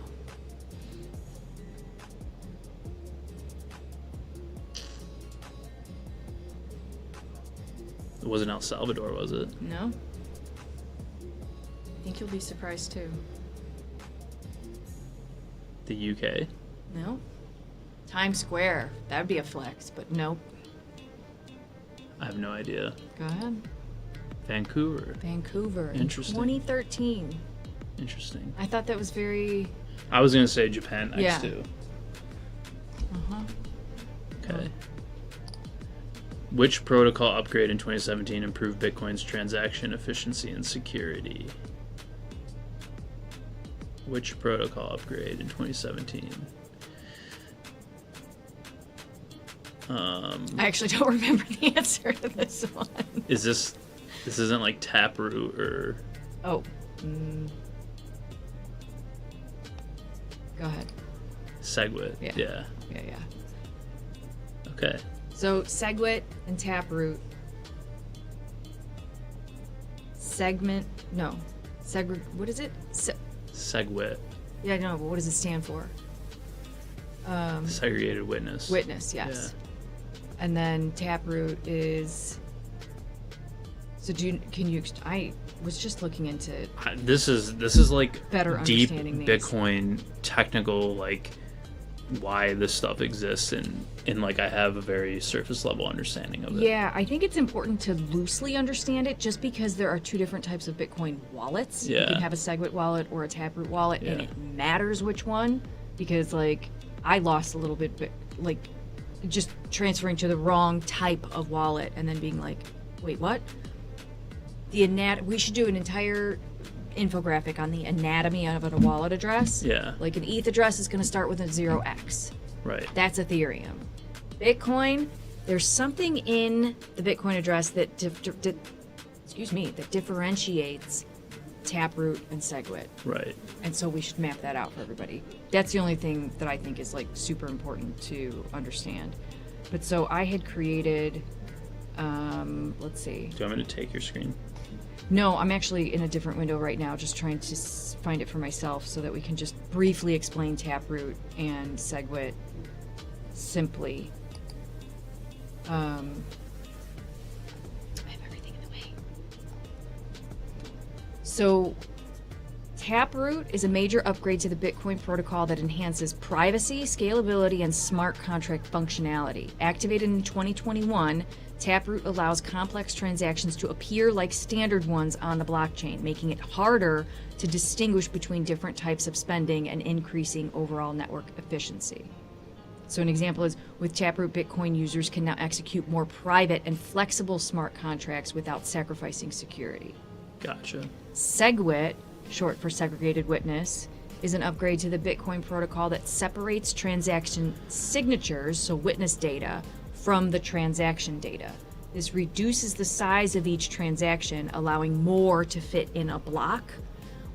It wasn't El Salvador, was it? No. I think you'll be surprised too. The UK? No. Times Square. That would be a flex, but nope. I have no idea. Go ahead. Vancouver. Vancouver. Interesting. 2013. Interesting. I thought that was very. I was going to say Japan next Yeah. too. Uh-huh. Okay. Which protocol upgrade in 2017 improved Bitcoin's transaction efficiency and security? Which protocol upgrade in 2017? I actually don't remember the answer to this one. This isn't like Taproot or Oh. Go ahead. SegWit? Yeah. Yeah. Yeah. Okay. So SegWit and Taproot. What is it? SegWit. Yeah, I know, but what does it stand for? Segregated witness. Witness, yes. And then Taproot is. So I was just looking into This is like better deep understanding these. Bitcoin technical, like why this stuff exists, and like I have a very surface level understanding of it. Yeah, I think it's important to loosely understand it just because there are two different types of Bitcoin wallets. You Yeah. can have a SegWit wallet or a Taproot wallet, and Yeah. it matters which one because, like, I lost a little bit, like, just transferring to the wrong type of wallet and then being like, wait, what? We should do an entire infographic on the anatomy of a wallet address. Yeah. Like an ETH address is going to start with a 0x. Right. That's Ethereum. Bitcoin, there's something in the Bitcoin address that that differentiates Taproot and SegWit. Right. And so we should map that out for everybody. That's the only thing that I think is like super important to understand. But so I had created, let's see. Do you want me to take your screen? No, I'm actually in a different window right now, just trying to find it for myself so that we can just briefly explain Taproot and SegWit simply. I have everything in the way. So, Taproot is a major upgrade to the Bitcoin protocol that enhances privacy, scalability, and smart contract functionality. Activated in 2021, Taproot allows complex transactions to appear like standard ones on the blockchain, making it harder to distinguish between different types of spending and increasing overall network efficiency. So an example is, with Taproot, Bitcoin users can now execute more private and flexible smart contracts without sacrificing security. Gotcha. SegWit, short for segregated witness, is an upgrade to the Bitcoin protocol that separates transaction signatures, so witness data, from the transaction data. This reduces the size of each transaction, allowing more to fit in a block,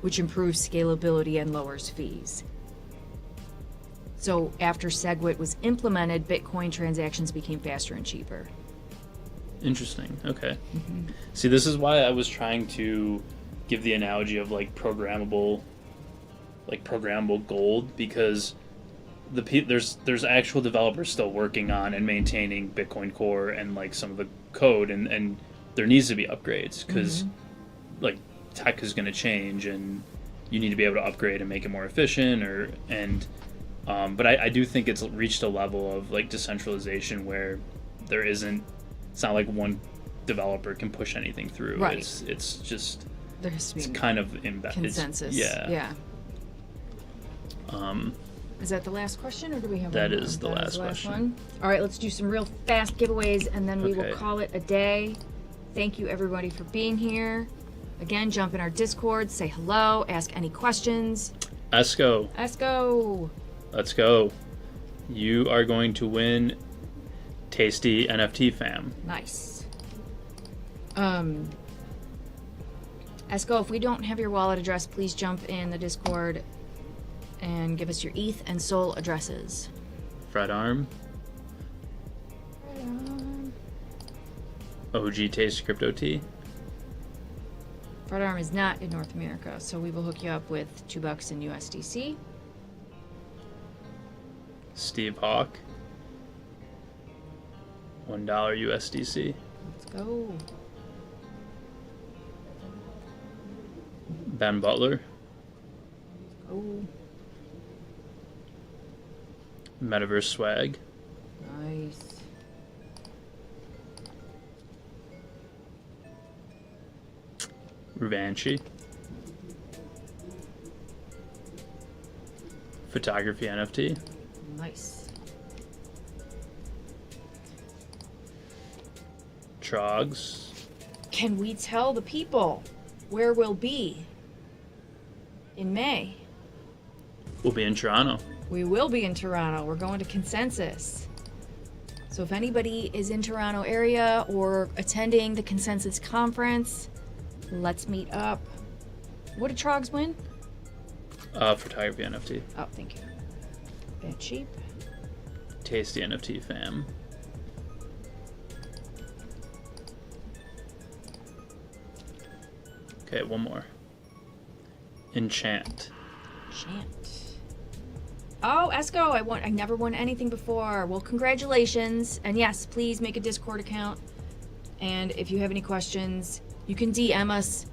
which improves scalability and lowers fees. So after SegWit was implemented, Bitcoin transactions became faster and cheaper. Interesting. Okay. See, this is why I was trying to give the analogy of like programmable gold, because there's actual developers still working on and maintaining Bitcoin Core and like some of the code, and there needs to be upgrades because like tech is going to change and you need to be able to upgrade and make it more efficient but I do think it's reached a level of like decentralization where it's not like one developer can push anything through. Right. It's just There has to be it's kind of consensus. Yeah. Is that the last question, or do we have That one more? is the That last question. one. All right, let's do some real fast giveaways, and then we will Okay. call it a day. Thank you, everybody, for being here. Again, jump in our Discord, say hello, ask any questions. Esco, Let's go. let's go. You are going to win Tasty NFT fam. Nice. Esco, if we don't have your wallet address, please jump in the Discord and give us your ETH and Sol addresses. Fred Arm. OG Tasty Crypto Tea. Fred Arm is not in North America, so we will hook you up with $2 in USDC. Steve Hawk. $1 USDC. Let's go. Ben Butler. Oh, Metaverse Swag. nice. Ruvanchi. Photography NFT. Nice. Trogs. Can we tell the people where we'll be in May? We'll be in Toronto. We will be in Toronto. We're going to Consensus. So if anybody is in Toronto area or attending the Consensus conference, let's meet up. What did Trogs win? Photography NFT. Oh, thank you. Bit cheap. Tasty NFT fam. Okay, one more. Enchant. Chant. Oh, Esco, I never won anything before. Well, congratulations. And yes, please make a Discord account. And if you have any questions, you can DM us.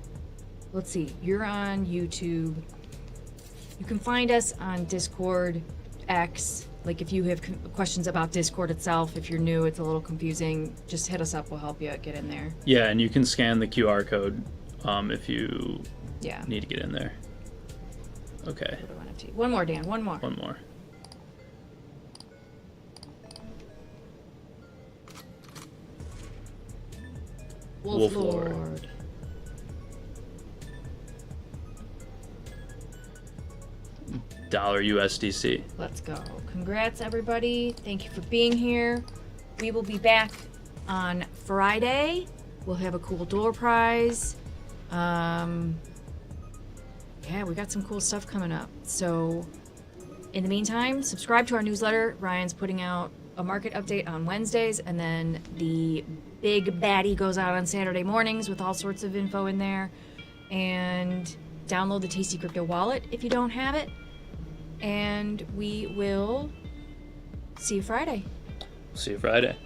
Let's see, you're on YouTube. You can find us on Discord, X. Like if you have questions about Discord itself, if you're new, it's a little confusing, just hit us up. We'll help you get in there. Yeah, and you can scan the QR code if you Yeah. need to get in there. Okay, One more, Dan. One more. one more. Wolf Lord. $1 USDC. Let's go. Congrats, everybody. Thank you for being here. We will be back on Friday. We'll have a cool door prize. Yeah, we got some cool stuff coming up. So, in the meantime, subscribe to our newsletter. Ryan's putting out a market update on Wednesdays, and then the big baddie goes out on Saturday mornings with all sorts of info in there. And download the Tasty Crypto wallet if you don't have it. And we will see you Friday. See you Friday.